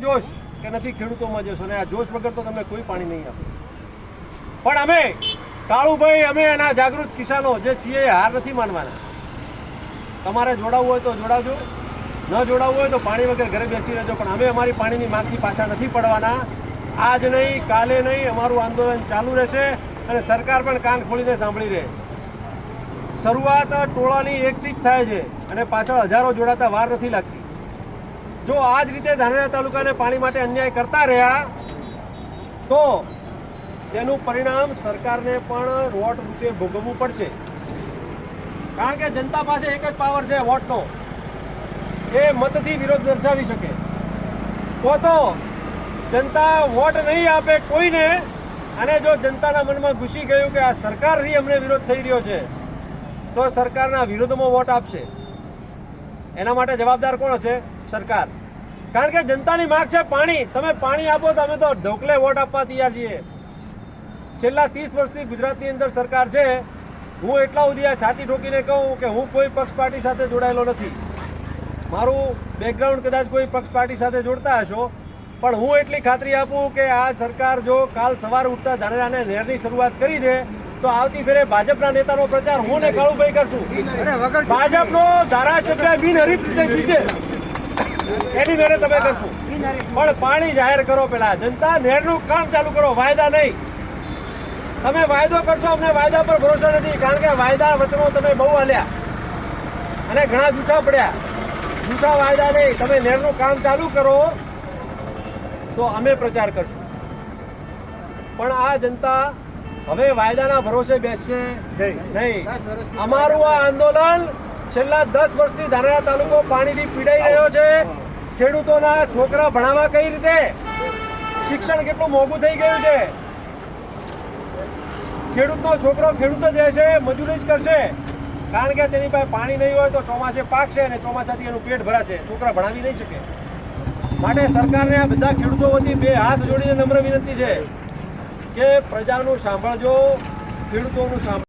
જોશ કે નથી ખેડૂતોમાં જોશ, અને આ જોશ વગર તો તમને કોઈ પાણી નહીં આપે. પણ અમે કાળુભાઈ, અમે એના જાગૃત કિસાનો જે છીએ હાર નથી માનવાના. તમારે જોડાવવું હોય તો જોડાવજો, ન જોડાવવું હોય તો પાણી વગર ઘરે બેસી રહેજો, પણ અમે અમારી પાણીની માંગથી પાછા નથી પડવાના. આજ નહીં, કાલે નહીં, અમારું આંદોલન ચાલુ રહેશે અને સરકાર પણ કાન ખોલીને સાંભળી રહે. શરૂઆત ટોળાની એકથી જ થાય છે અને પાછળ હજારો જોડાતા વાર નથી લાગતી. જો આ જ રીતે ધાનેરા તાલુકાને પાણી માટે અન્યાય કરતા રહ્યા તો તેનું પરિણામ સરકારને પણ વોટ રૂપે ભોગવવું પડશે. કારણ કે જનતા પાસે એક જ પાવર છે વોટનો, એ મતથી વિરોધ દર્શાવી શકે. તો જનતા વોટ નહીં આપે કોઈને, અને જો જનતાના મનમાં ઘૂસી ગયું કે આ સરકારથી અમને વિરોધ થઈ રહ્યો છે તો સરકારના વિરોધમાં વોટ આપશે. એના માટે જવાબદાર કોણ હશે? સરકાર. કારણ કે જનતાની માંગ છે પાણી. તમે પાણી આપો તો અમે તો ઢોકલે વોટ આપવા તૈયાર છીએ. છેલ્લા 30 વર્ષથી ગુજરાતની અંદર સરકાર છે. હું એટલા સુધી આ છાતી ઠોકીને કહું કે હું કોઈ પક્ષ પાર્ટી સાથે જોડાયેલો નથી. મારું બેકગ્રાઉન્ડ કદાચ કોઈ પક્ષ પાર્ટી સાથે જોડતા હશો, પણ હું એટલી ખાતરી આપું કે આ સરકાર જો કાલ સવારે ઉઠતા ધાનેરાને નહેરની શરૂઆત કરી દે તો આવતી ફેરે ભાજપના નેતાનો પ્રચાર હું ને કાળુભાઈ કરશું. ભાજપનો ધારાસભ્ય બિનહરીફ રીતે જીતે એની મેરે તમે કરશું. પણ પાણી જાહેર કરો પેલા. જનતા નહેરનું કામ ચાલુ કરો, વાયદા નહીં. તમે વાયદો કરશો, અમને વાયદા પર ભરોસો નથી. કારણ કે વાયદા વચનો તમે બહુ હાલ્યા અને ઘણા જૂઠા પડ્યા. જૂઠા વાયદા નહીં. તમે નહેરનું કામ ચાલુ કરો તો અમે પ્રચાર કરશું. પણ આ જનતા હવે વાયદાના ભરોસે બેસશે નહીં. અમારું આ આંદોલન છેલ્લા 10 વર્ષથી ધાનેરા તાલુકો પાણીથી પીડાઈ રહ્યો છે. ખેડૂતોના છોકરા ભણાવવા કઈ રીતે? શિક્ષણ કેટલું મોંઘું થઈ ગયું છે. ખેડૂતનો છોકરો ખેડૂત જ રહેશે, મજૂરી જ કરશે. કારણ કે તેની પાસે પાણી નહીં હોય તો ચોમાસે પાકશે અને ચોમાસાથી એનું પેટ ભરાશે. છોકરા ભણાવી નહીં શકે. માટે સરકારને આ બધા ખેડૂતો વતી 2 હાથ જોડીને નમ્ર વિનંતી છે કે પ્રજાનું સાંભળજો, ખેડૂતોનું સાંભળજો.